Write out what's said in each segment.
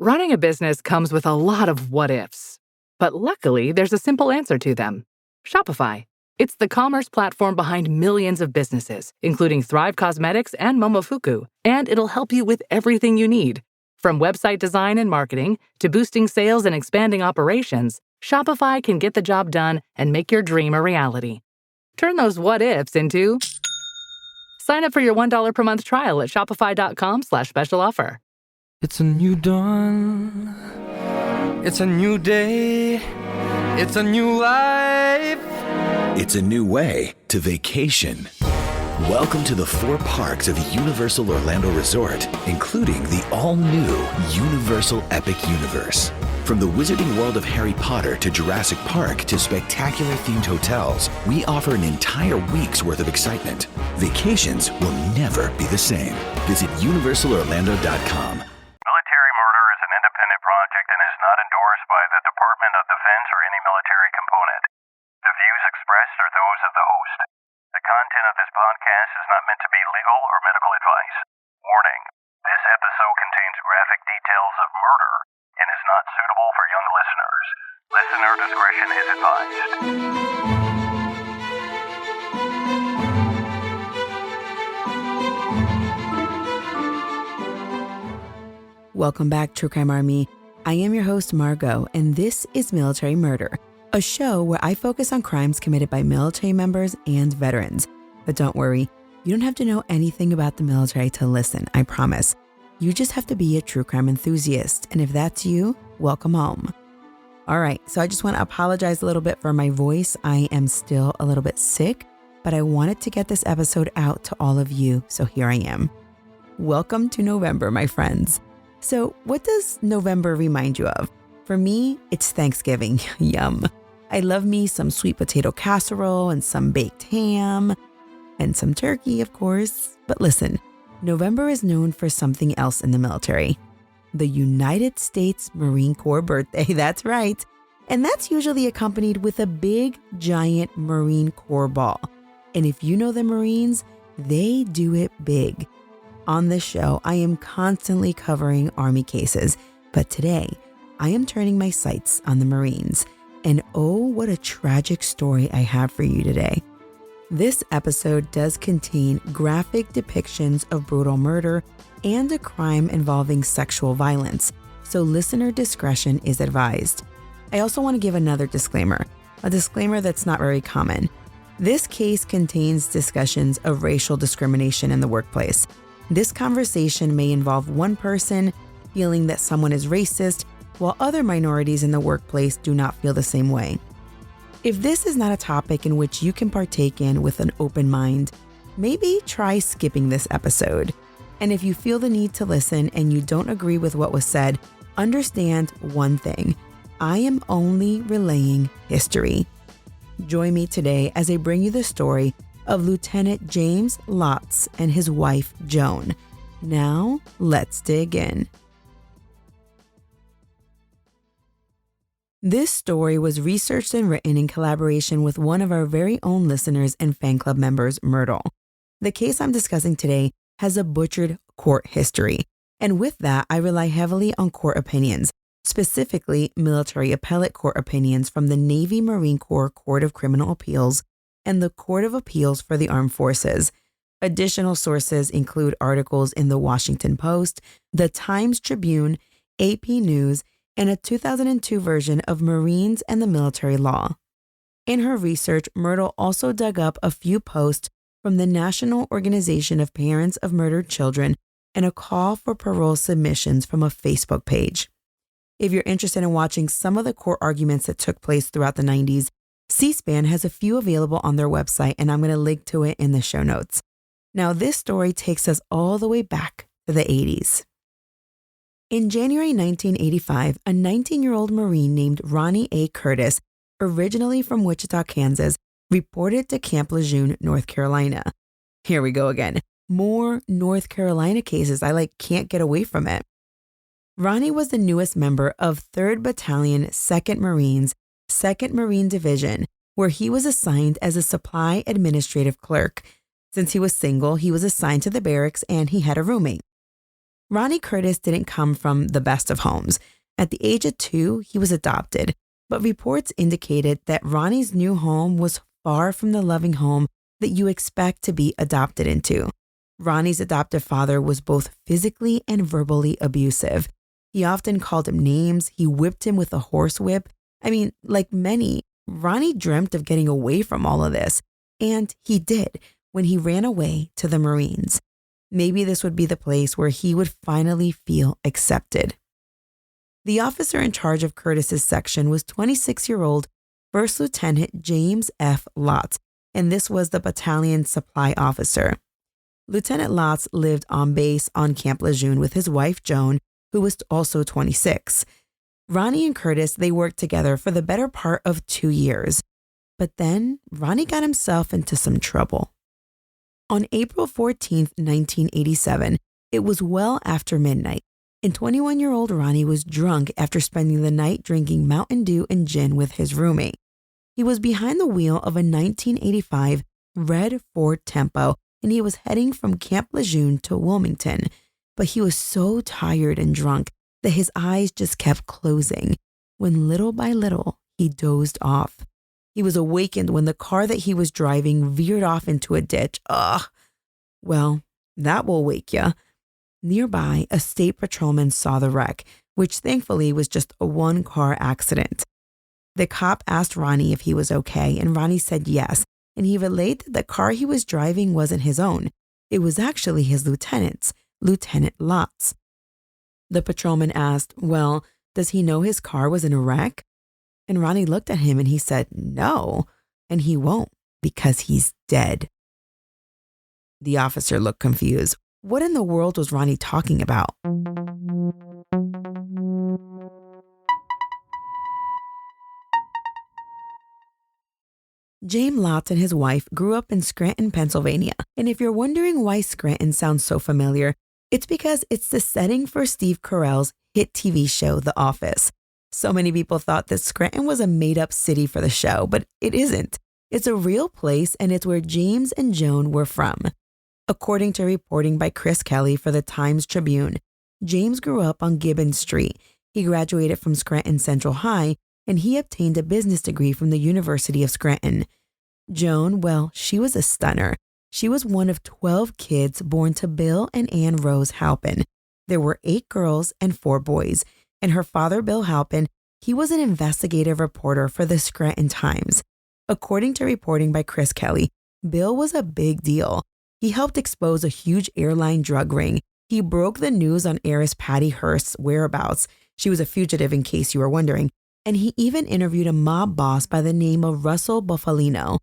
Running a business comes with a lot of what-ifs. But luckily, there's a simple answer to them. Shopify. It's the commerce platform behind millions of businesses, including Thrive Cosmetics and Momofuku, and it'll help you with everything you need. From website design and marketing to boosting sales and expanding operations, Shopify can get the job done and make your dream a reality. Turn those what-ifs into... Sign up for your $1 per month trial at shopify.com/special offer. It's a new dawn. It's a new day. It's a new life. It's a new way to vacation. Welcome to the 4 parks of Universal Orlando Resort, including the all-new Universal Epic Universe. From the wizarding world of Harry Potter to Jurassic Park to spectacular themed hotels, we offer an entire week's worth of excitement. Vacations will never be the same. Visit universalorlando.com. Military murder is an independent project and is not endorsed by the Department of Defense or any military component. The views expressed are those of the host. The content of this podcast is not meant to be legal or medical advice. Warning, this episode contains graphic details of murder and is not suitable for young listeners. Listener discretion is advised. Welcome back, True Crime Army. I am your host, Margot, and this is Military Murder, a show where I focus on crimes committed by military members and veterans. But don't worry, you don't have to know anything about the military to listen, I promise. You just have to be a true crime enthusiast, and if that's you, welcome home. All right, so I just want to apologize a little bit for my voice. I am still a little bit sick, but I wanted to get this episode out to all of you, so here I am. Welcome to November, my friends. So what does November remind you of? For me, it's Thanksgiving. Yum. I love me some sweet potato casserole and some baked ham and some turkey, of course. But listen, November is known for something else in the military. The United States Marine Corps Birthday, that's right. And that's usually accompanied with a big, giant Marine Corps ball. And if you know the Marines, they do it big. On this show, I am constantly covering Army cases, but today, I am turning my sights on the Marines. And oh, what a tragic story I have for you today. This episode does contain graphic depictions of brutal murder and a crime involving sexual violence, so listener discretion is advised. I also want to give another disclaimer, a disclaimer that's not very common. This case contains discussions of racial discrimination in the workplace. This conversation may involve one person feeling that someone is racist, while other minorities in the workplace do not feel the same way. If this is not a topic in which you can partake in with an open mind, maybe try skipping this episode. And if you feel the need to listen and you don't agree with what was said, understand one thing: I am only relaying history. Join me today as I bring you the story of Lieutenant James Lotz and his wife, Joan. Now, let's dig in. This story was researched and written in collaboration with one of our very own listeners and fan club members, Myrtle. The case I'm discussing today has a butchered court history, and with that, I rely heavily on court opinions, specifically military appellate court opinions from the Navy Marine Corps Court of Criminal Appeals and the Court of Appeals for the Armed Forces. Additional sources include articles in the Washington Post, the Times-Tribune, AP News, and a 2002 version of Marines and the Military Law. In her research, Myrtle also dug up a few posts from the National Organization of Parents of Murdered Children and a call for parole submissions from a Facebook page. If you're interested in watching some of the court arguments that took place throughout the 90s, C-SPAN has a few available on their website, and I'm going to link to it in the show notes. Now, this story takes us all the way back to the 80s. In January 1985, a 19-year-old Marine named Ronnie A. Curtis, originally from Wichita, Kansas, reported to Camp Lejeune, North Carolina. Here we go again. More North Carolina cases. I can't get away from it. Ronnie was the newest member of 3rd Battalion, 2nd Marines, 2nd Marine Division, where he was assigned as a supply administrative clerk. Since he was single, he was assigned to the barracks and he had a roommate. Ronnie Curtis didn't come from the best of homes. At the age of 2, he was adopted, but reports indicated that Ronnie's new home was far from the loving home that you expect to be adopted into. Ronnie's adoptive father was both physically and verbally abusive. He often called him names. He whipped him with a horsewhip. I mean, like many, Ronnie dreamt of getting away from all of this, and he did when he ran away to the Marines. Maybe this would be the place where he would finally feel accepted. The officer in charge of Curtis's section was 26-year-old First Lieutenant James F. Lotz, and this was the battalion supply officer. Lieutenant Lotz lived on base on Camp Lejeune with his wife, Joan, who was also 26. Ronnie and Curtis, they worked together for the better part of 2 years. But then Ronnie got himself into some trouble. On April 14th, 1987, it was well after midnight, and 21-year-old Ronnie was drunk after spending the night drinking Mountain Dew and gin with his roommate. He was behind the wheel of a 1985 red Ford Tempo, and he was heading from Camp Lejeune to Wilmington. But he was so tired and drunk that his eyes just kept closing, when little by little, he dozed off. He was awakened when the car that he was driving veered off into a ditch. Ugh. Well, that will wake you. Nearby, a state patrolman saw the wreck, which thankfully was just a one-car accident. The cop asked Ronnie if he was okay, and Ronnie said yes, and he relayed that the car he was driving wasn't his own. It was actually his lieutenant's, Lieutenant Lotz. The patrolman asked, well, does he know his car was in a wreck? And Ronnie looked at him and he said, no, and he won't because he's dead. The officer looked confused. What in the world was Ronnie talking about? James Lotz and his wife grew up in Scranton, Pennsylvania. And if you're wondering why Scranton sounds so familiar, it's because it's the setting for Steve Carell's hit TV show, The Office. So many people thought that Scranton was a made-up city for the show, but it isn't. It's a real place, and it's where James and Joan were from. According to reporting by Chris Kelly for the Times-Tribune, James grew up on Gibbon Street. He graduated from Scranton Central High, and he obtained a business degree from the University of Scranton. Joan, well, she was a stunner. She was one of 12 kids born to Bill and Ann Rose Halpin. There were 8 girls and 4 boys. And her father, Bill Halpin, he was an investigative reporter for the Scranton Times. According to reporting by Chris Kelly, Bill was a big deal. He helped expose a huge airline drug ring. He broke the news on heiress Patty Hearst's whereabouts. She was a fugitive, in case you were wondering. And he even interviewed a mob boss by the name of Russell Buffalino.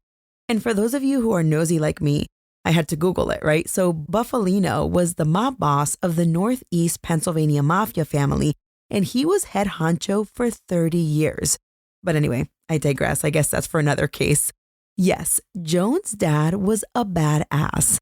And for those of you who are nosy like me, I had to Google it, right? So Buffalino was the mob boss of the Northeast Pennsylvania Mafia family, and he was head honcho for 30 years. But anyway, I digress. I guess that's for another case. Yes, Joan's dad was a badass.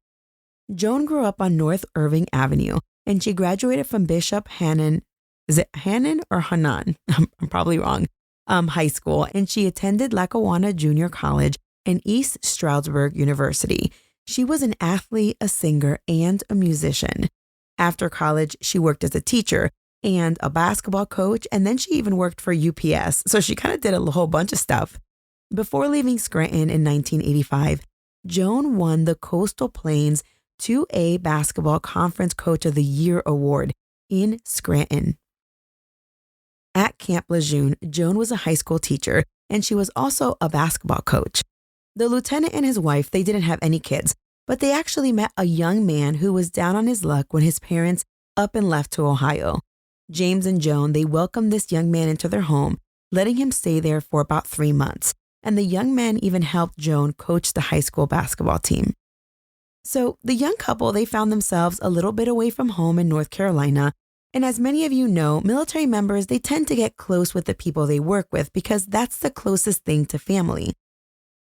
Joan grew up on North Irving Avenue, and she graduated from Bishop Hannon, is it Hannon or Hanan? I'm probably wrong, high school, and she attended Lackawanna Junior College and East Stroudsburg University. She was an athlete, a singer, and a musician. After college, she worked as a teacher and a basketball coach, and then she even worked for UPS. So she kind of did a whole bunch of stuff. Before leaving Scranton in 1985, Joan won the Coastal Plains 2A Basketball Conference Coach of the Year award in Scranton. At Camp Lejeune, Joan was a high school teacher, and she was also a basketball coach. The lieutenant and his wife, they didn't have any kids, but they actually met a young man who was down on his luck when his parents up and left to Ohio. James and Joan, they welcomed this young man into their home, letting him stay there for about 3 months. And the young man even helped Joan coach the high school basketball team. So the young couple, they found themselves a little bit away from home in North Carolina. And as many of you know, military members, they tend to get close with the people they work with because that's the closest thing to family.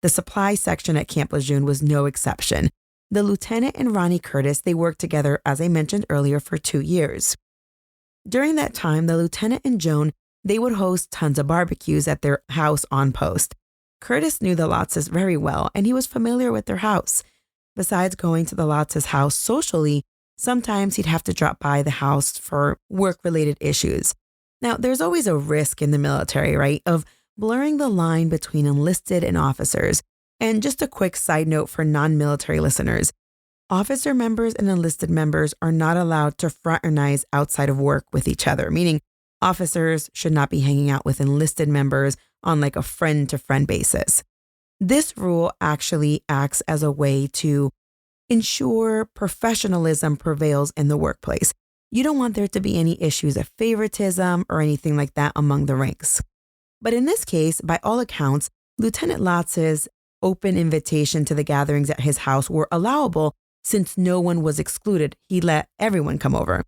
The supply section at Camp Lejeune was no exception. The lieutenant and Ronnie Curtis, they worked together, as I mentioned earlier, for 2 years. During that time, the lieutenant and Joan, they would host tons of barbecues at their house on post. Curtis knew the Lotzes very well, and he was familiar with their house. Besides going to the Lotzes' house socially, sometimes he'd have to drop by the house for work-related issues. Now, there's always a risk in the military, right, of blurring the line between enlisted and officers. And just a quick side note for non-military listeners, officer members and enlisted members are not allowed to fraternize outside of work with each other, meaning officers should not be hanging out with enlisted members on like a friend-to-friend basis. This rule actually acts as a way to ensure professionalism prevails in the workplace. You don't want there to be any issues of favoritism or anything like that among the ranks. But in this case, by all accounts, Lieutenant Lotz's open invitation to the gatherings at his house were allowable since no one was excluded. He let everyone come over.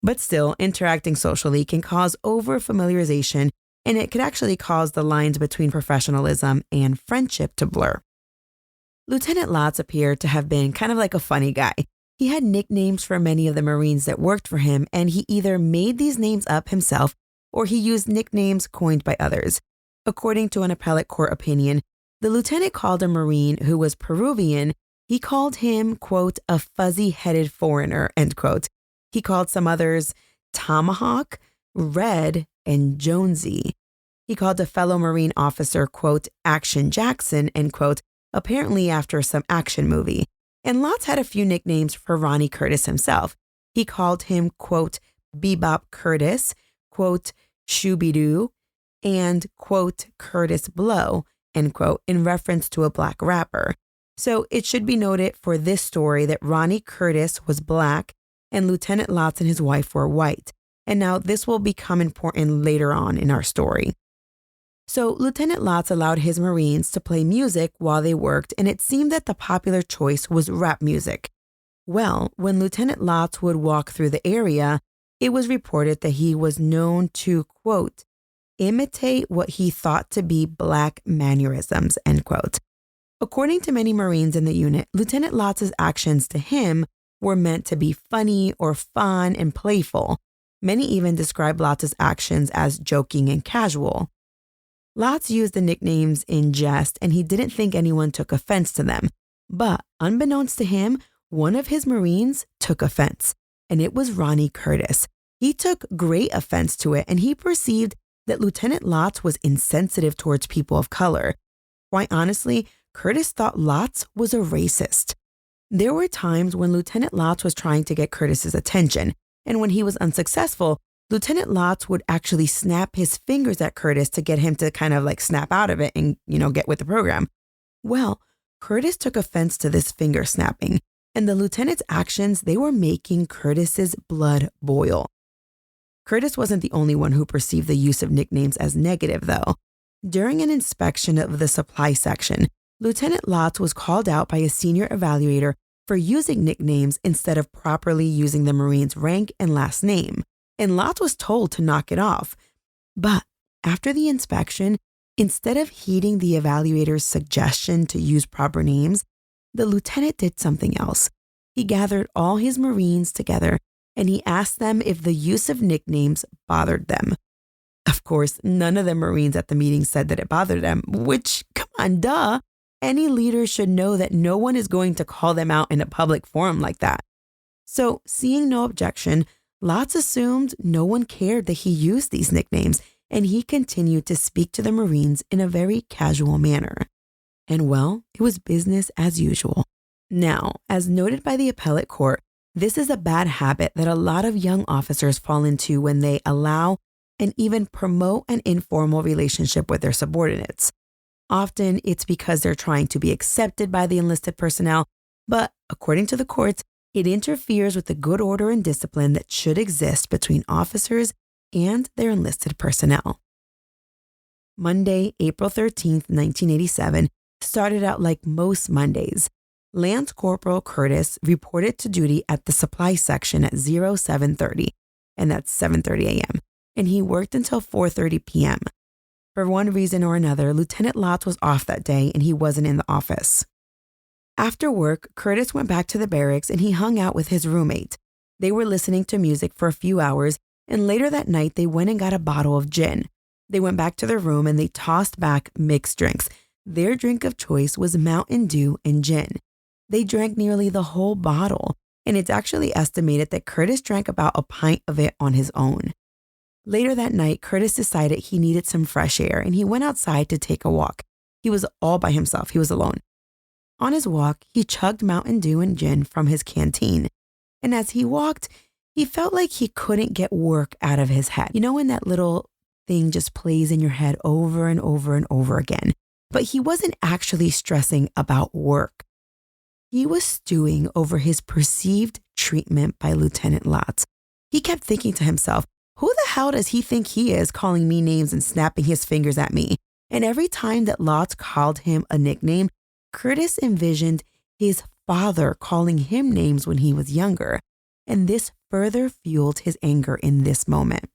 But still, interacting socially can cause over-familiarization, and it could actually cause the lines between professionalism and friendship to blur. Lieutenant Lotz appeared to have been kind of like a funny guy. He had nicknames for many of the Marines that worked for him, and he either made these names up himself or he used nicknames coined by others. According to an appellate court opinion, the lieutenant called a Marine who was Peruvian. He called him, quote, a fuzzy-headed foreigner, end quote. He called some others Tomahawk, Red, and Jonesy. He called a fellow Marine officer, quote, Action Jackson, end quote, apparently after some action movie. And Lotz had a few nicknames for Ronnie Curtis himself. He called him, quote, Bebop Curtis, quote, Shooby-Doo, and, quote, Curtis Blow, end quote, in reference to a black rapper. So it should be noted for this story that Ronnie Curtis was black and Lieutenant Lotz and his wife were white. And now this will become important later on in our story. So Lieutenant Lotz allowed his Marines to play music while they worked, and it seemed that the popular choice was rap music. Well, when Lieutenant Lotz would walk through the area, it was reported that he was known to, quote, imitate what he thought to be black mannerisms, end quote. According to many Marines in the unit, Lieutenant Lotz's actions to him were meant to be funny or fun and playful. Many even describe Lotz's actions as joking and casual. Lotz used the nicknames in jest, and he didn't think anyone took offense to them. But unbeknownst to him, one of his Marines took offense, and it was Ronnie Curtis. He took great offense to it, and he perceived that Lieutenant Lotz was insensitive towards people of color. Quite honestly, Curtis thought Lotz was a racist. There were times when Lieutenant Lotz was trying to get Curtis's attention, and when he was unsuccessful, Lieutenant Lotz would actually snap his fingers at Curtis to get him to kind of like snap out of it and, get with the program. Well, Curtis took offense to this finger snapping, and the lieutenant's actions, they were making Curtis's blood boil. Curtis wasn't the only one who perceived the use of nicknames as negative, though. During an inspection of the supply section, Lieutenant Lotz was called out by a senior evaluator for using nicknames instead of properly using the Marine's rank and last name, and Lotz was told to knock it off. But after the inspection, instead of heeding the evaluator's suggestion to use proper names, the lieutenant did something else. He gathered all his Marines together and he asked them if the use of nicknames bothered them. Of course, none of the Marines at the meeting said that it bothered them, which, come on, duh. Any leader should know that no one is going to call them out in a public forum like that. So, seeing no objection, Lotz assumed no one cared that he used these nicknames, and he continued to speak to the Marines in a very casual manner. And well, it was business as usual. Now, as noted by the appellate court, this is a bad habit that a lot of young officers fall into when they allow and even promote an informal relationship with their subordinates. Often it's because they're trying to be accepted by the enlisted personnel, but according to the courts, it interferes with the good order and discipline that should exist between officers and their enlisted personnel. Monday, April 13th, 1987, started out like most Mondays. Lance Corporal Curtis reported to duty at the supply section at 0730, and that's 7:30 a.m., and he worked until 4:30 p.m. For one reason or another, Lieutenant Lotz was off that day and he wasn't in the office. After work, Curtis went back to the barracks and he hung out with his roommate. They were listening to music for a few hours, and later that night they went and got a bottle of gin. They went back to their room and they tossed back mixed drinks. Their drink of choice was Mountain Dew and gin. They drank nearly the whole bottle. and it's actually estimated that Curtis drank about a pint of it on his own. Later that night, Curtis decided he needed some fresh air, and he went outside to take a walk. He was all by himself. He was alone. On his walk, he chugged Mountain Dew and gin from his canteen. And as he walked, he felt like he couldn't get work out of his head. You know when that little thing just plays in your head over and over and over again? But he wasn't actually stressing about work. He was stewing over his perceived treatment by Lieutenant Lotz. He kept thinking to himself, who the hell does he think he is, calling me names and snapping his fingers at me? And every time that Lotz called him a nickname, Curtis envisioned his father calling him names when he was younger. And this further fueled his anger in this moment.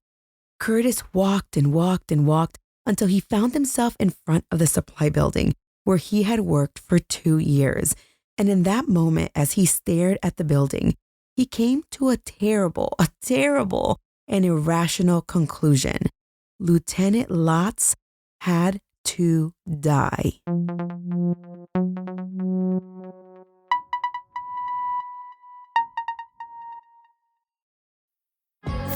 Curtis walked and walked and walked until he found himself in front of the supply building where he had worked for 2 years. And in that moment, as he stared at the building, he came to a terrible and irrational conclusion. Lieutenant Lotz had to die.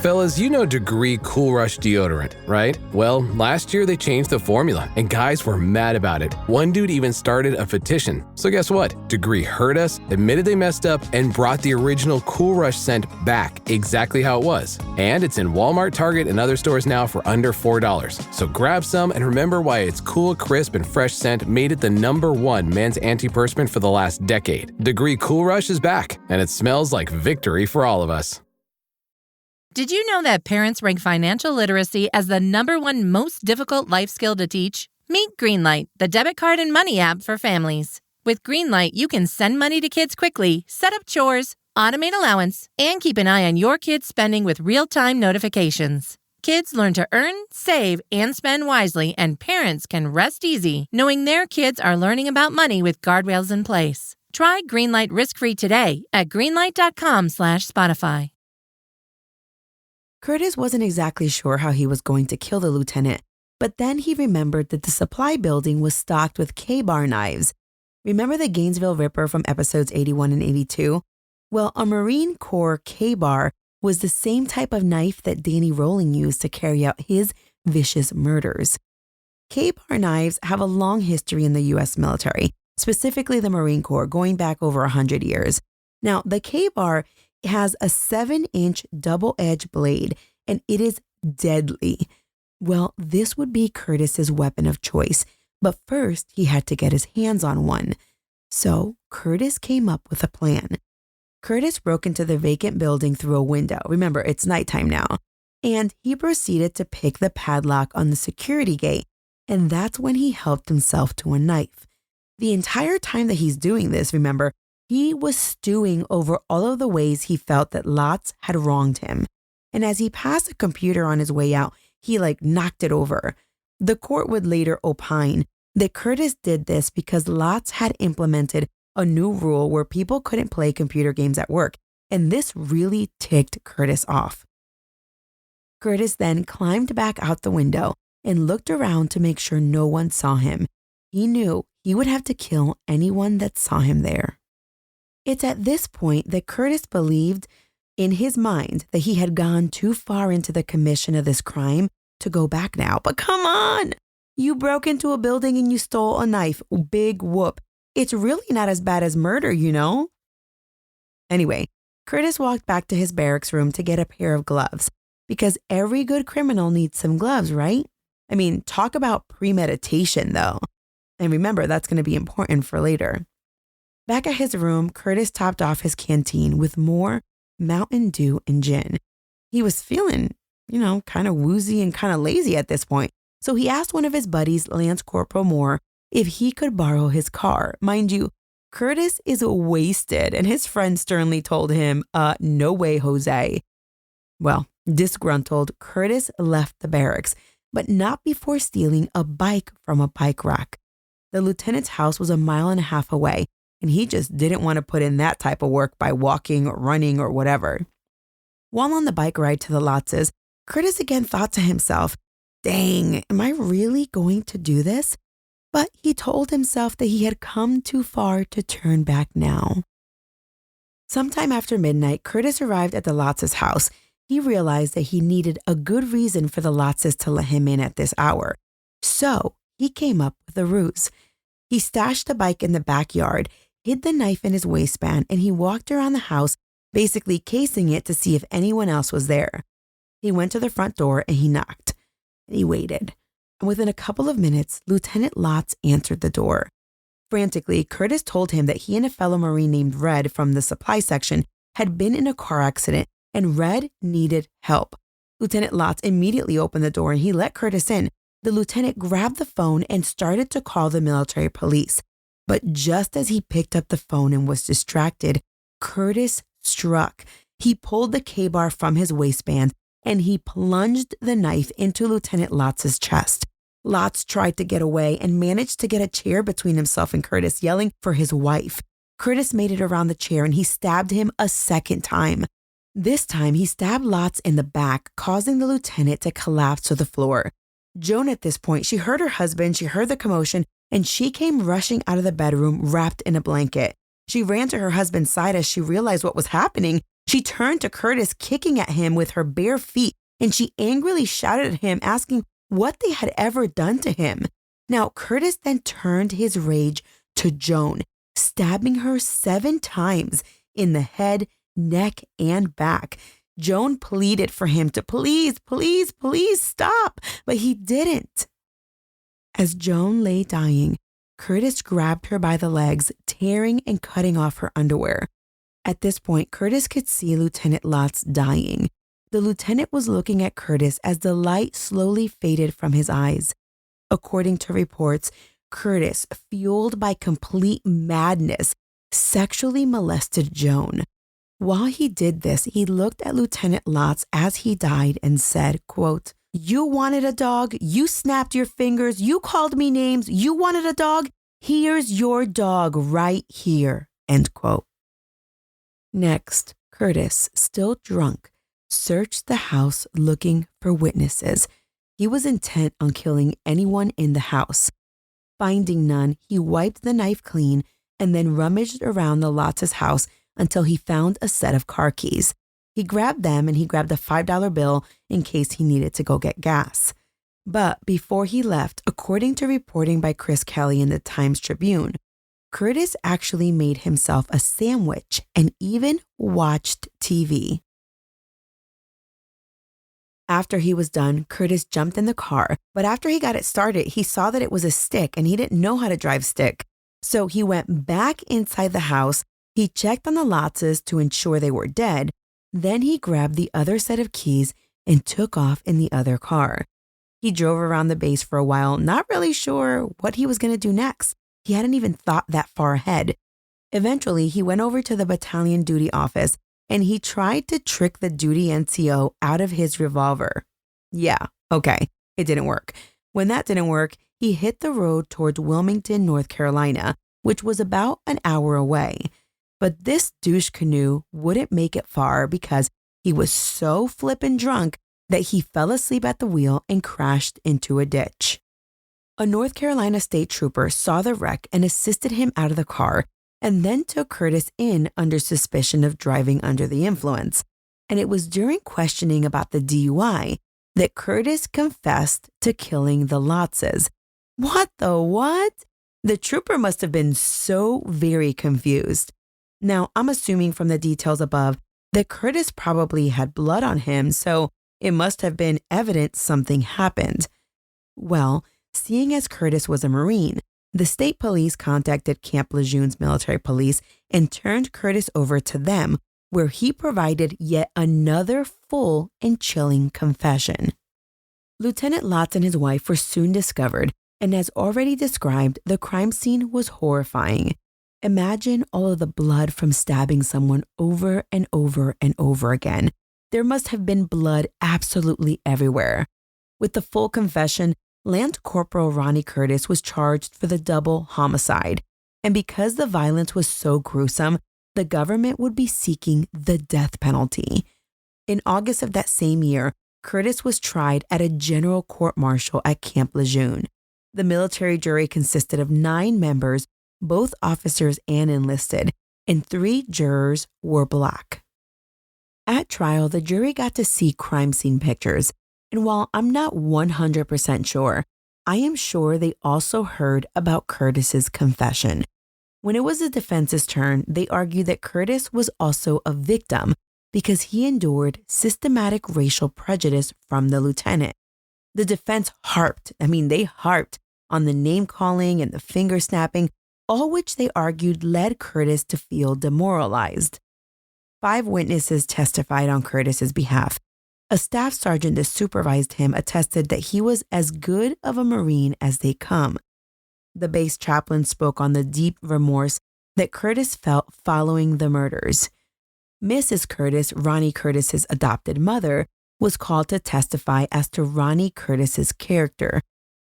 Fellas, you know Degree Cool Rush deodorant, right? Well, last year they changed the formula, and guys were mad about it. One dude even started a petition. So guess what? Degree heard us, admitted they messed up, and brought the original Cool Rush scent back exactly how it was. And it's in Walmart, Target, and other stores now for under $4. So grab some and remember why its cool, crisp, and fresh scent made it the #1 men's antiperspirant for the last decade. Degree Cool Rush is back, and it smells like victory for all of us. Did you know that parents rank financial literacy as the #1 most difficult life skill to teach? Meet Greenlight, the debit card and money app for families. With Greenlight, you can send money to kids quickly, set up chores, automate allowance, and keep an eye on your kids' spending with real-time notifications. Kids learn to earn, save, and spend wisely, and parents can rest easy knowing their kids are learning about money with guardrails in place. Try Greenlight risk-free today at greenlight.com/Spotify. Curtis wasn't exactly sure how he was going to kill the lieutenant, but then he remembered that the supply building was stocked with K-bar knives. Remember the Gainesville Ripper from episodes 81 and 82? Well, a Marine Corps K-bar was the same type of knife that Danny Rowling used to carry out his vicious murders. K-bar knives have a long history in the U.S. military, specifically the Marine Corps, going back over 100 years. Now, the K-bar has a 7-inch double-edged blade, and it is deadly. Well, this would be Curtis's weapon of choice, but first he had to get his hands on one. So Curtis came up with a plan. Curtis broke into the vacant building through a window. Remember, it's nighttime now. And he proceeded to pick the padlock on the security gate, and that's when he helped himself to a knife. The entire time that he's doing this, remember, he was stewing over all of the ways he felt that Lotz had wronged him. And as he passed a computer on his way out, he knocked it over. The court would later opine that Curtis did this because Lotz had implemented a new rule where people couldn't play computer games at work. And this really ticked Curtis off. Curtis then climbed back out the window and looked around to make sure no one saw him. He knew he would have to kill anyone that saw him there. It's at this point that Curtis believed in his mind that he had gone too far into the commission of this crime to go back now. But come on, you broke into a building and you stole a knife. Big whoop. It's really not as bad as murder, you know? Anyway, Curtis walked back to his barracks room to get a pair of gloves because every good criminal needs some gloves, right? I mean, talk about premeditation though. And remember, that's going to be important for later. Back at his room, Curtis topped off his canteen with more Mountain Dew and gin. He was feeling, kind of woozy and kind of lazy at this point. So he asked one of his buddies, Lance Corporal Moore, if he could borrow his car. Mind you, Curtis is wasted, and his friend sternly told him, no way, Jose. Well, disgruntled, Curtis left the barracks, but not before stealing a bike from a bike rack. The lieutenant's house was 1.5 miles away, and he just didn't want to put in that type of work by walking or running or whatever. While on the bike ride to the Lotzes, Curtis again thought to himself, dang, am I really going to do this? But he told himself that he had come too far to turn back now. Sometime after midnight, Curtis arrived at the Lotz's house. He realized that he needed a good reason for the Lotz's to let him in at this hour. So he came up with a ruse. He stashed the bike in the backyard, hid the knife in his waistband, and he walked around the house, basically casing it to see if anyone else was there. He went to the front door and he knocked. And he waited. And within a couple of minutes, Lieutenant Lotz answered the door. Frantically, Curtis told him that he and a fellow Marine named Red from the supply section had been in a car accident and Red needed help. Lieutenant Lotz immediately opened the door and he let Curtis in. The lieutenant grabbed the phone and started to call the military police. But just as he picked up the phone and was distracted, Curtis struck. He pulled the K-bar from his waistband and he plunged the knife into Lieutenant Lotz's chest. Lotz tried to get away and managed to get a chair between himself and Curtis, yelling for his wife. Curtis made it around the chair and he stabbed him a second time. This time, he stabbed Lotz in the back, causing the lieutenant to collapse to the floor. Joan, at this point, she heard her husband, she heard the commotion, and she came rushing out of the bedroom wrapped in a blanket. She ran to her husband's side as she realized what was happening. She turned to Curtis, kicking at him with her bare feet, and she angrily shouted at him, asking what they had ever done to him. Now, Curtis then turned his rage to Joan, stabbing her 7 times in the head, neck, and back. Joan pleaded for him to please stop, but he didn't. As Joan lay dying, Curtis grabbed her by the legs, tearing and cutting off her underwear. At this point, Curtis could see Lieutenant Lotz dying. The lieutenant was looking at Curtis as the light slowly faded from his eyes. According to reports, Curtis, fueled by complete madness, sexually molested Joan. While he did this, he looked at Lieutenant Lotz as he died and said, quote, "You wanted a dog, you snapped your fingers, you called me names, you wanted a dog, here's your dog right here," end quote. Next, Curtis, still drunk, searched the house looking for witnesses. He was intent on killing anyone in the house. Finding none, he wiped the knife clean and then rummaged around the Lotz's house until he found a set of car keys. He grabbed them and he grabbed a $5 bill in case he needed to go get gas. But before he left, according to reporting by Chris Kelly in the Times-Tribune, Curtis actually made himself a sandwich and even watched TV. After he was done, Curtis jumped in the car, but after he got it started, he saw that it was a stick and he didn't know how to drive stick. So he went back inside the house. He checked on the Lotzes to ensure they were dead. Then he grabbed the other set of keys and took off in the other car. He drove around the base for a while, not really sure what he was going to do next. He hadn't even thought that far ahead. Eventually, he went over to the battalion duty office and he tried to trick the duty NCO out of his revolver. Yeah, okay, it didn't work. When that didn't work, he hit the road towards Wilmington, North Carolina, which was about an hour away. But this douche canoe wouldn't make it far because he was so flippin' drunk that he fell asleep at the wheel and crashed into a ditch. A North Carolina state trooper saw the wreck and assisted him out of the car and then took Curtis in under suspicion of driving under the influence. And it was during questioning about the DUI that Curtis confessed to killing the Lotzes. What the what? The trooper must have been so very confused. Now, I'm assuming from the details above that Curtis probably had blood on him, so it must have been evident something happened. Well, seeing as Curtis was a Marine, the state police contacted Camp Lejeune's military police and turned Curtis over to them, where he provided yet another full and chilling confession. Lieutenant Lotz and his wife were soon discovered, and as already described, the crime scene was horrifying. Imagine all of the blood from stabbing someone over and over and over again. There must have been blood absolutely everywhere. With the full confession, Lance Corporal Ronnie Curtis was charged for the double homicide. And because the violence was so gruesome, the government would be seeking the death penalty. In August of that same year, Curtis was tried at a general court-martial at Camp Lejeune. The military jury consisted of 9 members, both officers and enlisted, and 3 jurors were Black. At trial, the jury got to see crime scene pictures, and while I'm not 100% sure, I am sure they also heard about Curtis's confession. When it was the defense's turn, they argued that Curtis was also a victim because he endured systematic racial prejudice from the lieutenant. The defense harped on the name calling and the finger snapping, all which they argued led Curtis to feel demoralized. 5 witnesses testified on Curtis's behalf. A staff sergeant that supervised him attested that he was as good of a Marine as they come. The base chaplain spoke on the deep remorse that Curtis felt following the murders. Mrs. Curtis, Ronnie Curtis's adopted mother, was called to testify as to Ronnie Curtis's character.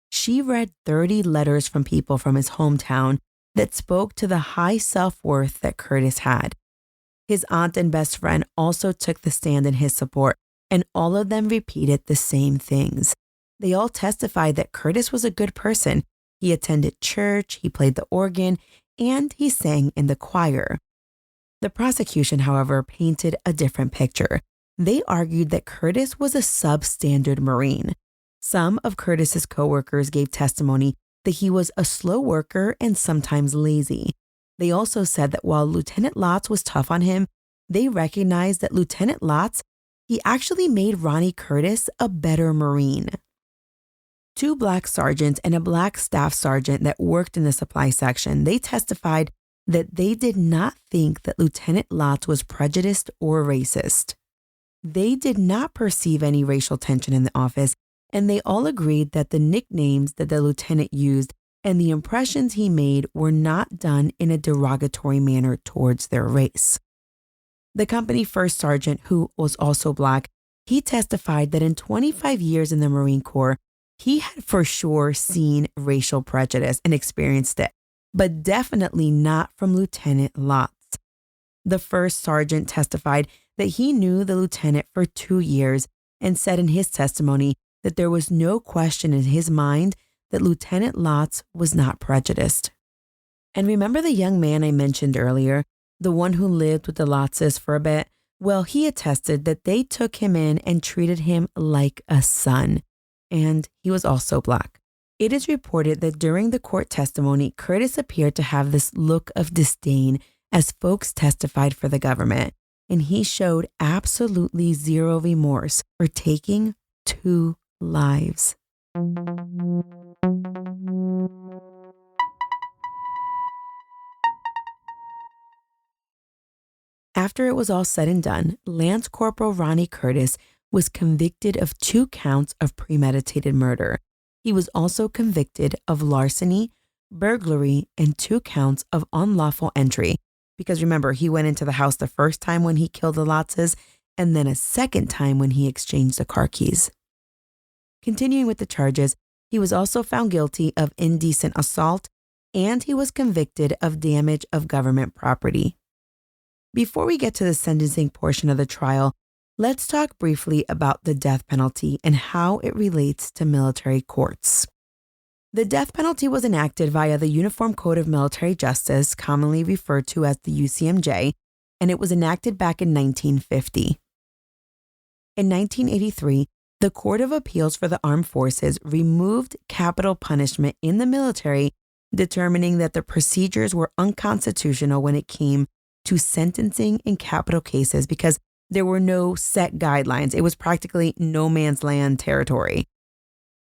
She read 30 letters from people from his hometown that spoke to the high self-worth that Curtis had. His aunt and best friend also took the stand in his support, and all of them repeated the same things. They all testified that Curtis was a good person. He attended church, he played the organ, and he sang in the choir. The prosecution, however, painted a different picture. They argued that Curtis was a substandard Marine. Some of Curtis's coworkers gave testimony that he was a slow worker and sometimes lazy. They also said that while Lieutenant Lotz was tough on him, they recognized that Lieutenant Lotz, he actually made Ronnie Curtis a better Marine. 2 Black sergeants and a Black staff sergeant that worked in the supply section, they testified that they did not think that Lieutenant Lotz was prejudiced or racist. They did not perceive any racial tension in the office, and they all agreed that the nicknames that the lieutenant used and the impressions he made were not done in a derogatory manner towards their race. The company first sergeant, who was also Black, he testified that in 25 years in the Marine Corps, he had for sure seen racial prejudice and experienced it, but definitely not from Lieutenant Lotz. The first sergeant testified that he knew the lieutenant for 2 years and said in his testimony that there was no question in his mind that Lieutenant Lotz was not prejudiced. And remember the young man I mentioned earlier, the one who lived with the Lotzes for a bit? Well, he attested that they took him in and treated him like a son, and he was also Black. It is reported that during the court testimony, Curtis appeared to have this look of disdain as folks testified for the government, and he showed absolutely zero remorse for taking 2 lives. After it was all said and done, Lance Corporal Ronnie Curtis was convicted of 2 counts of premeditated murder. He was also convicted of larceny, burglary, and 2 counts of unlawful entry. Because remember, he went into the house the first time when he killed the Lotzes, and then a second time when he exchanged the car keys. Continuing with the charges, he was also found guilty of indecent assault, and he was convicted of damage of government property. Before we get to the sentencing portion of the trial, let's talk briefly about the death penalty and how it relates to military courts. The death penalty was enacted via the Uniform Code of Military Justice, commonly referred to as the UCMJ, and it was enacted back in 1950. In 1983, the Court of Appeals for the Armed Forces removed capital punishment in the military, determining that the procedures were unconstitutional when it came to sentencing in capital cases because there were no set guidelines. It was practically no man's land territory.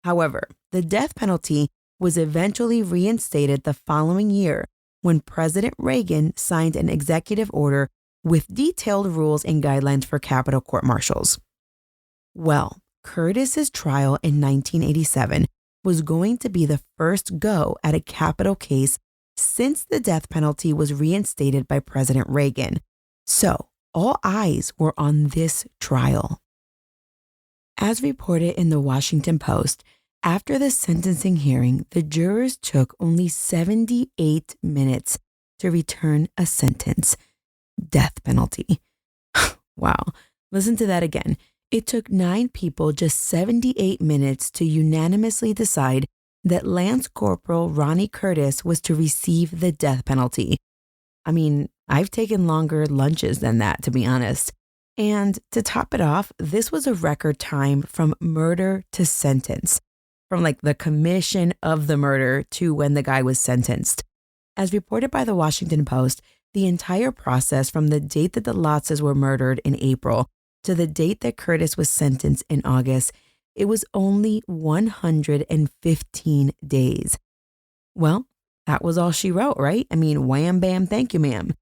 However, the death penalty was eventually reinstated the following year when President Reagan signed an executive order with detailed rules and guidelines for capital court-martials. Well, Curtis's trial in 1987 was going to be the first go at a capital case since the death penalty was reinstated by President Reagan. So, all eyes were on this trial. As reported in the Washington Post, after the sentencing hearing, the jurors took only 78 minutes to return a sentence. Death penalty. Wow. Listen to that again. It took 9 people just 78 minutes to unanimously decide that Lance Corporal Ronnie Curtis was to receive the death penalty. I mean, I've taken longer lunches than that, to be honest. And to top it off, this was a record time from murder to sentence, from like the commission of the murder to when the guy was sentenced. As reported by the Washington Post, the entire process from the date that the Lotzes were murdered in April to the date that Curtis was sentenced in August, it was only 115 days. Well, that was all she wrote, right? I mean, wham, bam, thank you, ma'am.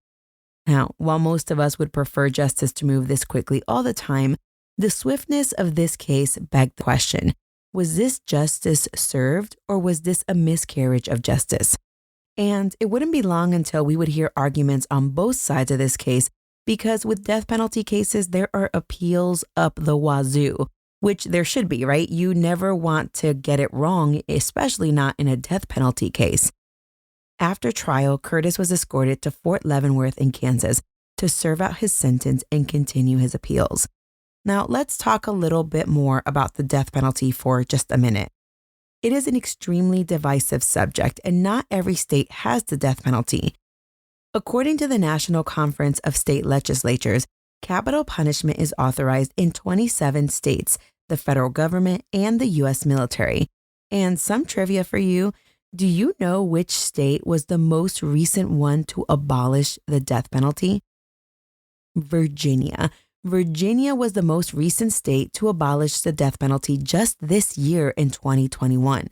Now, while most of us would prefer justice to move this quickly all the time, the swiftness of this case begged the question, was this justice served or was this a miscarriage of justice? And it wouldn't be long until we would hear arguments on both sides of this case, because with death penalty cases, there are appeals up the wazoo, which there should be, right? You never want to get it wrong, especially not in a death penalty case. After trial, Curtis was escorted to Fort Leavenworth in Kansas to serve out his sentence and continue his appeals. Now, let's talk a little bit more about the death penalty for just a minute. It is an extremely divisive subject, and not every state has the death penalty. According to the National Conference of State Legislatures, capital punishment is authorized in 27 states, the federal government, and the U.S. military. And some trivia for you, do you know which state was the most recent one to abolish the death penalty? Virginia. Virginia was the most recent state to abolish the death penalty just this year in 2021.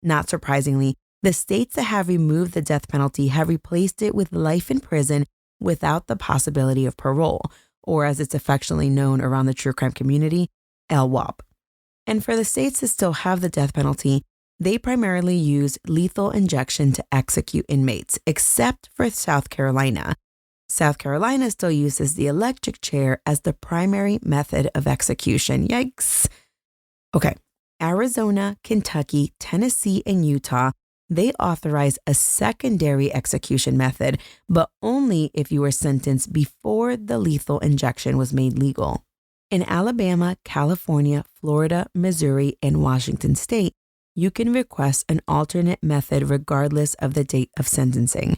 Not surprisingly, the states that have removed the death penalty have replaced it with life in prison without the possibility of parole, or as it's affectionately known around the true crime community, LWOP. And for the states that still have the death penalty, they primarily use lethal injection to execute inmates, except for South Carolina. South Carolina still uses the electric chair as the primary method of execution. Yikes. Okay, Arizona, Kentucky, Tennessee, and Utah, they authorize a secondary execution method, but only if you were sentenced before the lethal injection was made legal. In Alabama, California, Florida, Missouri, and Washington State, you can request an alternate method regardless of the date of sentencing.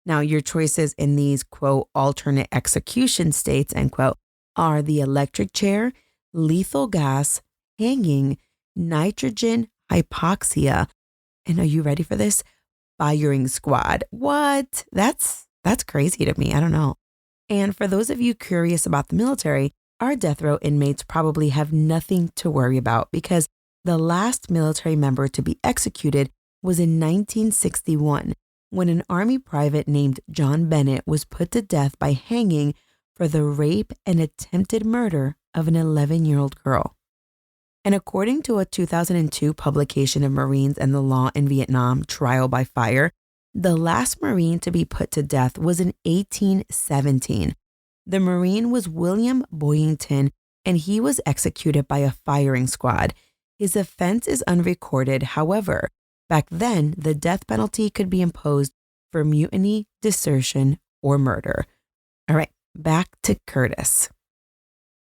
Now, your choices in these, quote, alternate execution states, end quote, are the electric chair, lethal gas, hanging, nitrogen hypoxia, and are you ready for this? Firing squad. What? That's crazy to me. I don't know. And for those of you curious about the military, our death row inmates probably have nothing to worry about because the last military member to be executed was in 1961. When an Army private named John Bennett was put to death by hanging for the rape and attempted murder of an 11-year-old girl. And according to a 2002 publication of Marines and the Law in Vietnam, Trial by Fire, the last Marine to be put to death was in 1817. The Marine was William Boyington, and he was executed by a firing squad. His offense is unrecorded. However, back then, the death penalty could be imposed for mutiny, desertion, or murder. All right, back to Curtis.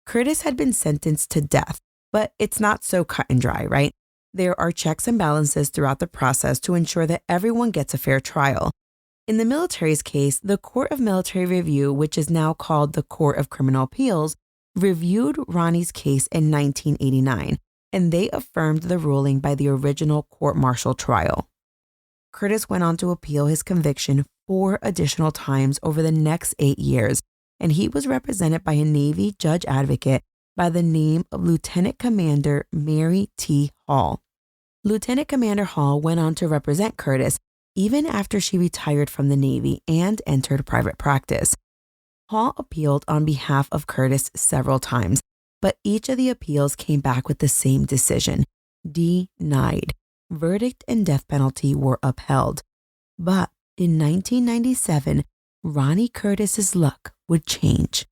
Curtis had been sentenced to death, but it's not so cut and dry, right? There are checks and balances throughout the process to ensure that everyone gets a fair trial. In the military's case, the Court of Military Review, which is now called the Court of Criminal Appeals, reviewed Ronnie's case in 1989. And they affirmed the ruling by the original court-martial trial. Curtis went on to appeal his conviction 4 additional times over the next 8 years, and he was represented by a Navy judge advocate by the name of Lieutenant Commander Mary T. Hall. Lieutenant Commander Hall went on to represent Curtis even after she retired from the Navy and entered private practice. Hall appealed on behalf of Curtis several times, but each of the appeals came back with the same decision, denied. Verdict and death penalty were upheld. But in 1997, Ronnie Curtis's luck would change.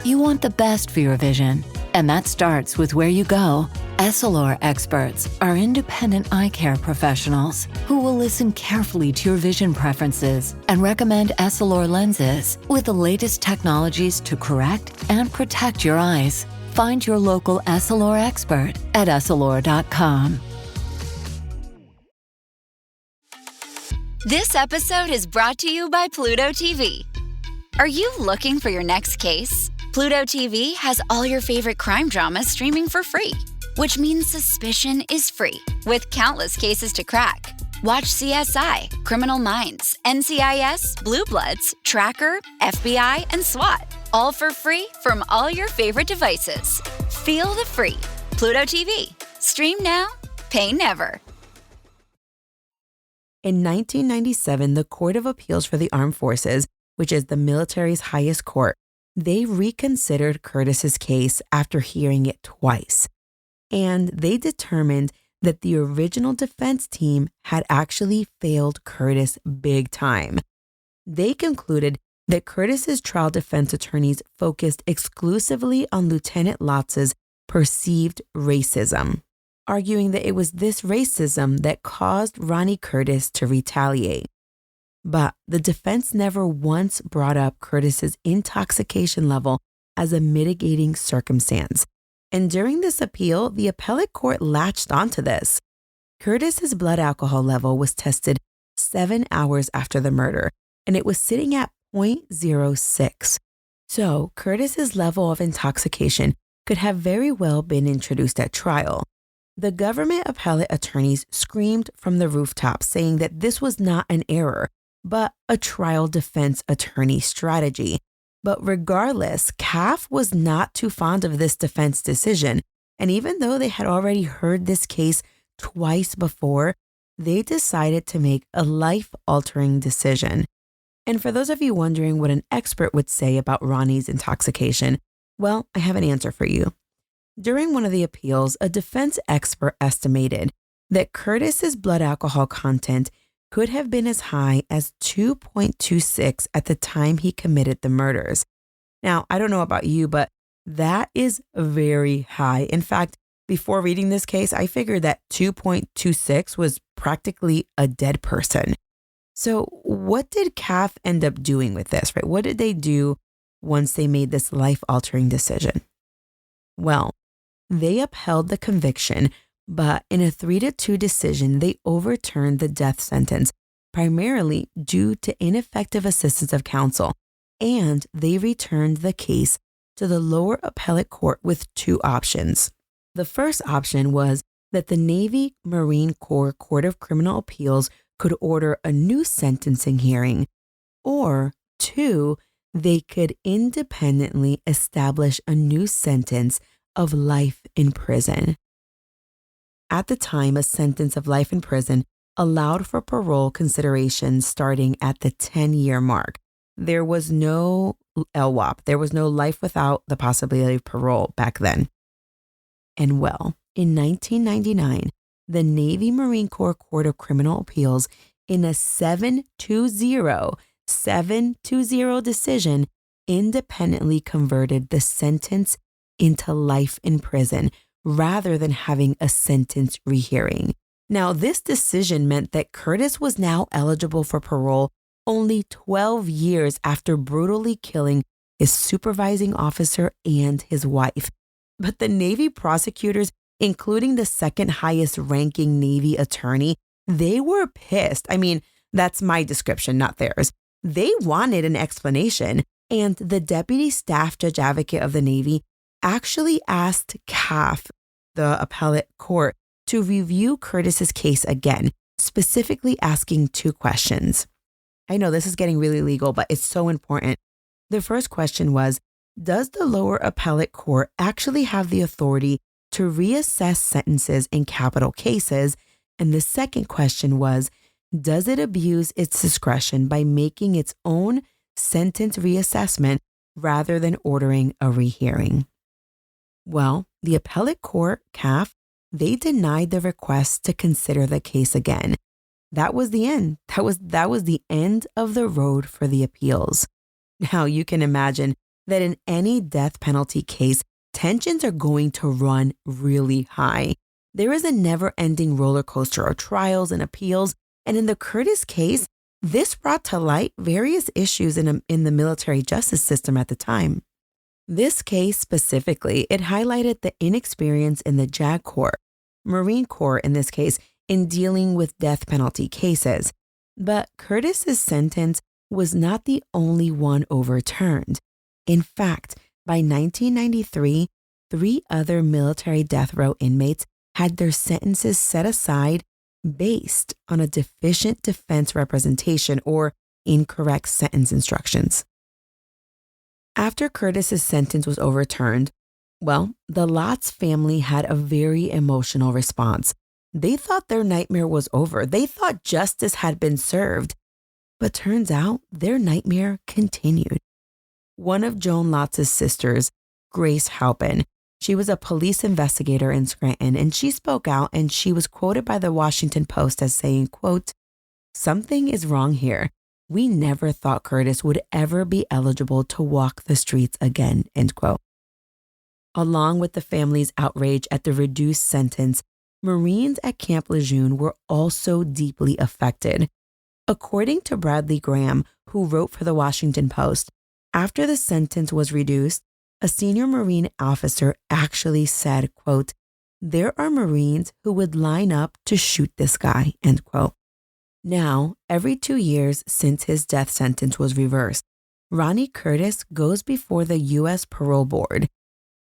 You want the best for your vision, and that starts with where you go. Essilor experts are independent eye care professionals who will listen carefully to your vision preferences and recommend Essilor lenses with the latest technologies to correct and protect your eyes. Find your local Essilor expert at Essilor.com. This episode is brought to you by Pluto TV. Are you looking for your next case? Pluto TV has all your favorite crime dramas streaming for free, which means suspicion is free, with countless cases to crack. Watch CSI, Criminal Minds, NCIS, Blue Bloods, Tracker, FBI, and SWAT, all for free from all your favorite devices. Feel the free. Pluto TV. Stream now, pay never. In 1997, the Court of Appeals for the Armed Forces, which is the military's highest court, they reconsidered Curtis's case after hearing it twice. And they determined that the original defense team had actually failed Curtis big time. They concluded that Curtis's trial defense attorneys focused exclusively on Lieutenant Lotz's perceived racism, arguing that it was this racism that caused Ronnie Curtis to retaliate. But the defense never once brought up Curtis's intoxication level as a mitigating circumstance. And during this appeal, the appellate court latched onto this. Curtis's blood alcohol level was tested 7 hours after the murder, and it was sitting at 0.06. So Curtis's level of intoxication could have very well been introduced at trial. The government appellate attorneys screamed from the rooftop saying that this was not an error, but a trial defense attorney strategy. But regardless, CAF was not too fond of this defense decision. And even though they had already heard this case twice before, they decided to make a life-altering decision. And for those of you wondering what an expert would say about Ronnie's intoxication, well, I have an answer for you. During one of the appeals, a defense expert estimated that Curtis's blood alcohol content could have been as high as 2.26 at the time he committed the murders. Now, I don't know about you, but that is very high. In fact, before reading this case, I figured that 2.26 was practically a dead person. So what did CAF end up doing with this, right? What did they do once they made this life-altering decision? Well, they upheld the conviction, but in a 3-2 decision, they overturned the death sentence, primarily due to ineffective assistance of counsel, and they returned the case to the lower appellate court with 2 options. The first option was that the Navy Marine Corps Court of Criminal Appeals could order a new sentencing hearing, or 2, they could independently establish a new sentence of life in prison. At the time, a sentence of life in prison allowed for parole consideration starting at the 10-year mark. There was no LWOP. There was no life without the possibility of parole back then. And well, in 1999, the Navy Marine Corps Court of Criminal Appeals, in a 7-2 decision, independently converted the sentence into life in prison rather than having a sentence rehearing. Now, this decision meant that Curtis was now eligible for parole only 12 years after brutally killing his supervising officer and his wife. But the Navy prosecutors, including the second highest ranking Navy attorney, they were pissed. I mean, that's my description, not theirs. They wanted an explanation, and the deputy staff judge advocate of the Navy actually asked CAF, the appellate court, to review Curtis's case again, specifically asking 2 questions. I know this is getting really legal, but it's so important. The first question was, does the lower appellate court actually have the authority to reassess sentences in capital cases? And the second question was, does it abuse its discretion by making its own sentence reassessment rather than ordering a rehearing? Well, the appellate court, CAF, they denied the request to consider the case again. That was the end. That was the end of the road for the appeals. Now, you can imagine that in any death penalty case, tensions are going to run really high. There is a never-ending roller coaster of trials and appeals, and in the Curtis case, this brought to light various issues in the military justice system at the time. This case specifically, it highlighted the inexperience in the JAG Corps, Marine Corps in this case, in dealing with death penalty cases. But Curtis's sentence was not the only one overturned. In fact, by 1993, 3 other military death row inmates had their sentences set aside based on a deficient defense representation or incorrect sentence instructions. After Curtis's sentence was overturned, well, the Lotz family had a very emotional response. They thought their nightmare was over. They thought justice had been served. But turns out their nightmare continued. One of Joan Lotz's sisters, Grace Halpin, she was a police investigator in Scranton, and she spoke out, and she was quoted by the Washington Post as saying, quote, "Something is wrong here. We never thought Curtis would ever be eligible to walk the streets again," end quote. Along with the family's outrage at the reduced sentence, Marines at Camp Lejeune were also deeply affected. According to Bradley Graham, who wrote for the Washington Post, after the sentence was reduced, a senior Marine officer actually said, quote, "There are Marines who would line up to shoot this guy," end quote. Now, every 2 years since his death sentence was reversed, Ronnie Curtis goes before the U.S. Parole Board.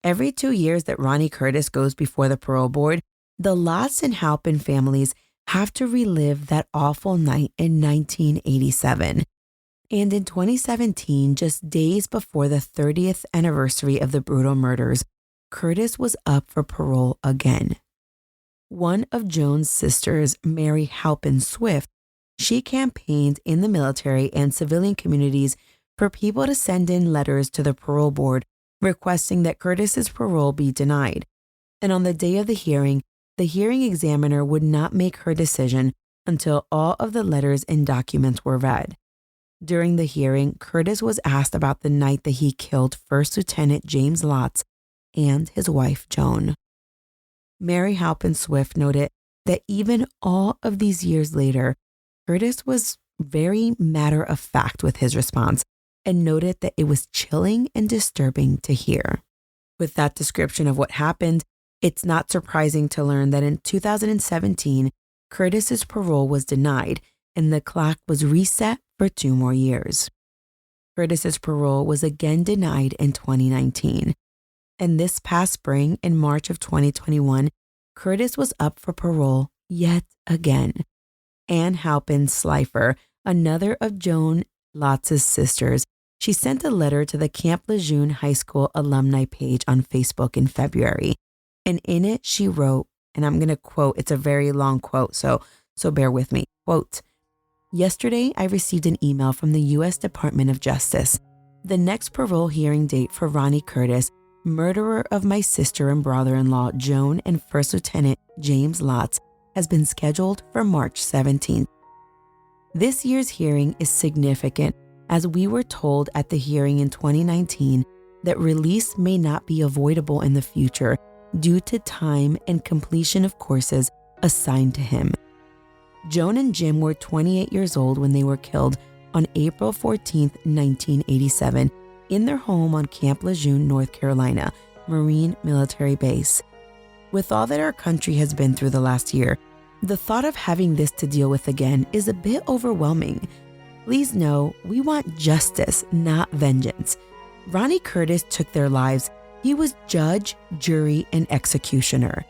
Every 2 years that Ronnie Curtis goes before the parole board, the Lotz and Halpin families have to relive that awful night in 1987. And in 2017, just days before the 30th anniversary of the brutal murders, Curtis was up for parole again. One of Joan's sisters, Mary Halpin Swift, she campaigned in the military and civilian communities for people to send in letters to the parole board requesting that Curtis's parole be denied. And on the day of the hearing examiner would not make her decision until all of the letters and documents were read. During the hearing, Curtis was asked about the night that he killed First Lieutenant James Lotz and his wife, Joan. Mary Halpin Swift noted that even all of these years later, Curtis was very matter-of-fact with his response and noted that it was chilling and disturbing to hear. With that description of what happened, it's not surprising to learn that in 2017, Curtis's parole was denied and the clock was reset for 2 more years. Curtis's parole was again denied in 2019. And this past spring, in March of 2021, Curtis was up for parole yet again. Ann Halpin Slifer, another of Joan Lotz's sisters, she sent a letter to the Camp Lejeune High School alumni page on Facebook in February. And in it, she wrote, and I'm going to quote, it's a very long quote, so bear with me. Quote, "Yesterday, I received an email from the U.S. Department of Justice. The next parole hearing date for Ronnie Curtis, murderer of my sister and brother-in-law, Joan and First Lieutenant James Lotz, has been scheduled for March 17th. This year's hearing is significant as we were told at the hearing in 2019 that release may not be avoidable in the future due to time and completion of courses assigned to him. Joan and Jim were 28 years old when they were killed on April 14th, 1987, in their home on Camp Lejeune, North Carolina, Marine Military Base. With all that our country has been through the last year, the thought of having this to deal with again is a bit overwhelming. Please know we want justice, not vengeance. Ronnie Curtis took their lives. He was judge, jury, and executioner.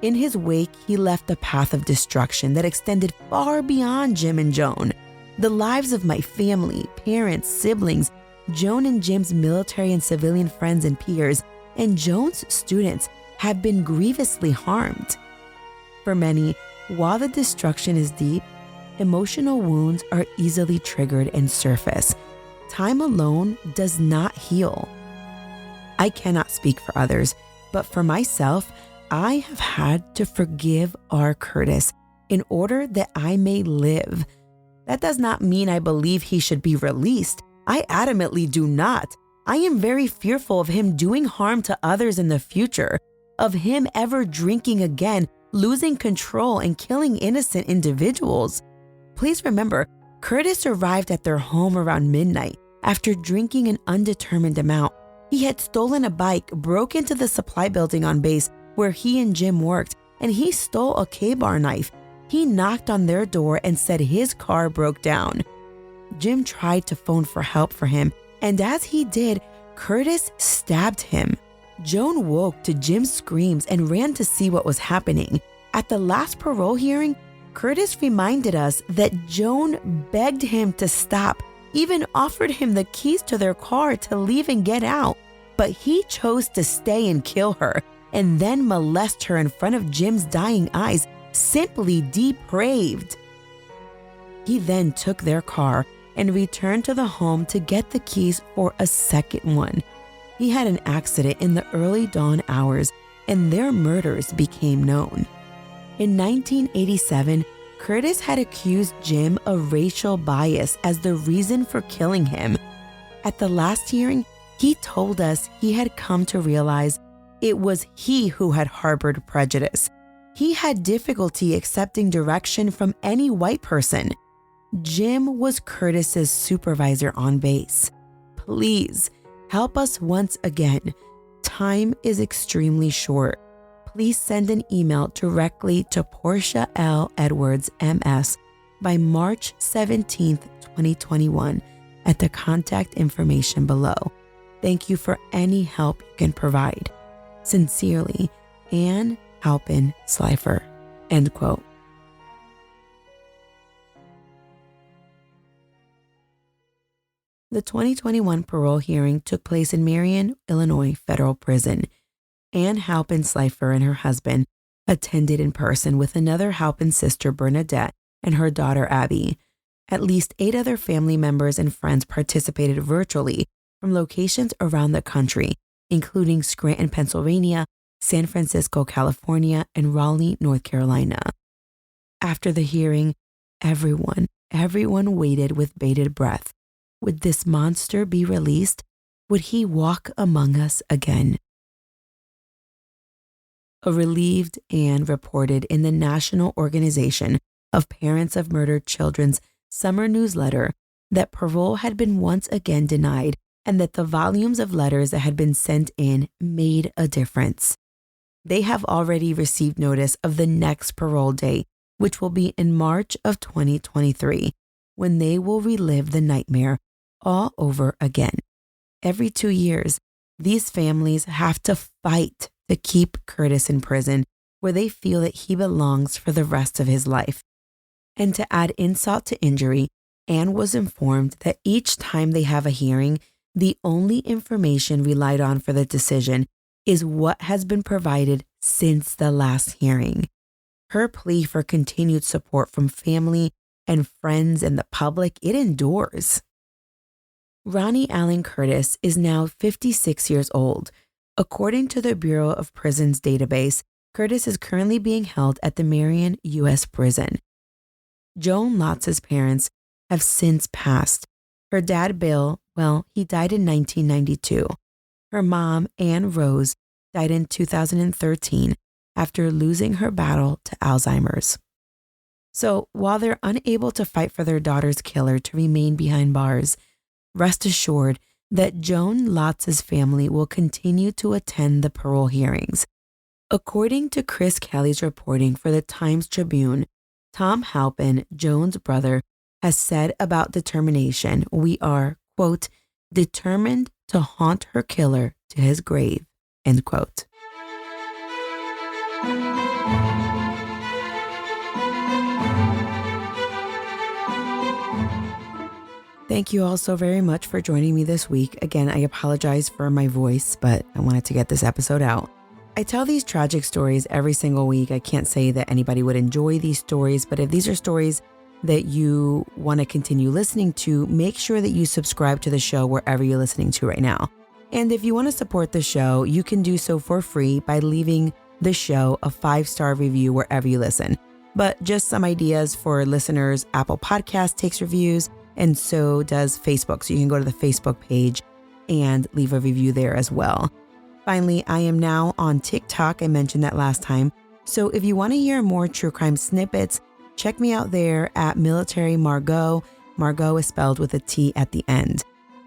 In his wake, he left a path of destruction that extended far beyond Jim and Joan. The lives of my family, parents, siblings, Joan and Jim's military and civilian friends and peers, and Joan's students have been grievously harmed. For many, while the destruction is deep, emotional wounds are easily triggered and surface. Time alone does not heal. I cannot speak for others, but for myself, I have had to forgive R. Curtis in order that I may live. That does not mean I believe he should be released. I adamantly do not. I am very fearful of him doing harm to others in the future, of him ever drinking again, losing control, and killing innocent individuals. Please remember, Curtis arrived at their home around midnight after drinking an undetermined amount, He had stolen a bike, broke into the supply building on base where he and Jim worked, and he stole a K-bar knife. He knocked on their door and said his car broke down. Jim tried to phone for help for him, and as he did, Curtis stabbed him. Joan woke to Jim's screams and ran to see what was happening. At the last parole hearing, Curtis reminded us that Joan begged him to stop, even offered him the keys to their car to leave and get out. But he chose to stay and kill her, and then molest her in front of Jim's dying eyes, simply depraved. He then took their car and returned to the home to get the keys for a second one. He had an accident in the early dawn hours, and their murders became known. In 1987, Curtis had accused Jim of racial bias as the reason for killing him. At the last hearing, he told us he had come to realize it was he who had harbored prejudice. He had difficulty accepting direction from any white person. Jim was Curtis's supervisor on base. Please help us once again. Time is extremely short. Please send an email directly to Portia L. Edwards, MS, by March 17th, 2021 at the contact information below. Thank you for any help you can provide. Sincerely, Ann Halpin Slifer. End quote. The 2021 parole hearing took place in Marion, Illinois Federal Prison. Ann Halpin Slifer and her husband attended in person with another Halpin sister, Bernadette, and her daughter, Abby. At least 8 other family members and friends participated virtually from locations around the country, including Scranton, Pennsylvania, San Francisco, California, and Raleigh, North Carolina. After the hearing, everyone waited with bated breath. Would this monster be released? Would he walk among us again? A relieved Ann reported in the National Organization of Parents of Murdered Children's summer newsletter that parole had been once again denied and that the volumes of letters that had been sent in made a difference. They have already received notice of the next parole date, which will be in March of 2023, when they will relive the nightmare all over again. Every 2 years, these families have to fight to keep Curtis in prison where they feel that he belongs for the rest of his life. And to add insult to injury, Ann was informed that each time they have a hearing, the only information relied on for the decision is what has been provided since the last hearing. Her plea for continued support from family and friends and the public, it endures. Ronnie Allen Curtis is now 56 years old. According to the Bureau of Prisons database, Curtis is currently being held at the Marion U.S. prison. Joan Lotz's parents have since passed. Her dad, Bill, he died in 1992. Her mom, Ann Rose, died in 2013 after losing her battle to Alzheimer's. So while they're unable to fight for their daughter's killer to remain behind bars, rest assured that Joan Lotz's family will continue to attend the parole hearings. According to Chris Kelly's reporting for the Times-Tribune, Tom Halpin, Joan's brother, has said about determination, "We are, quote, determined to haunt her killer to his grave," end quote. Thank you all so very much for joining me this week. Again, I apologize for my voice, but I wanted to get this episode out. I tell these tragic stories every single week. I can't say that anybody would enjoy these stories, but if these are stories that you want to continue listening to, make sure that you subscribe to the show wherever you're listening to right now. And if you want to support the show, you can do so for free by leaving the show a 5-star review wherever you listen. But just some ideas for listeners, Apple Podcasts takes reviews, and so does Facebook. So you can go to the Facebook page and leave a review there as well. Finally, I am now on TikTok. I mentioned that last time. So if you want to hear more true crime snippets, check me out there at Military Margot. Margot is spelled with a T at the end.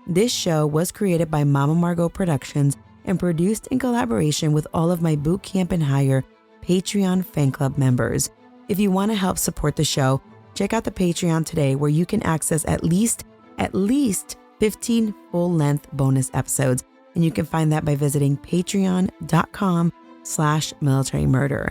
This show was created by Mama Margot Productions and produced in collaboration with all of my Boot Camp and Hire Patreon fan club members. If you want to help support the show, check out the Patreon today where you can access at least 15 full-length bonus episodes. And you can find that by visiting patreon.com/militarymurder.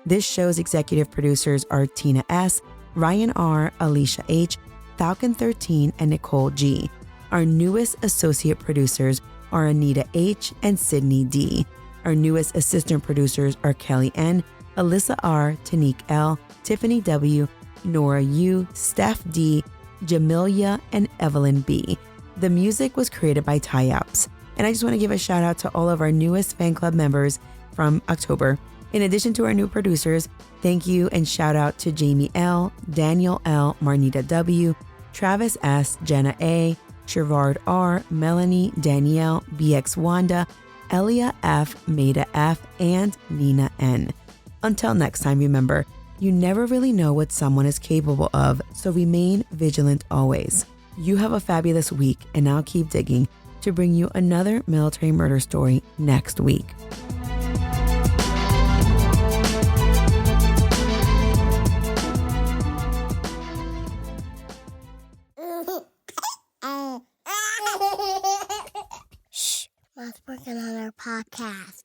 This show's executive producers are Tina S., Ryan R., Alicia H., Falcon 13, and Nicole G. Our newest associate producers are Anita H. and Sydney D. Our newest assistant producers are Kelly N., Alyssa R., Tanique L., Tiffany W., Nora U., Steph D., Jamilia, and Evelyn B. The music was created by Ty Alps. And I just want to give a shout out to all of our newest fan club members from October. In addition to our new producers, thank you and shout out to Jamie L., Daniel L., Marnita W., Travis S., Jenna A., Shervard R., Melanie, Danielle, BX Wanda, Elia F., Maida F., and Nina N. Until next time, remember, you never really know what someone is capable of, so remain vigilant always. You have a fabulous week, and I'll keep digging to bring you another military murder story next week. Shh, Mom's working on our podcast.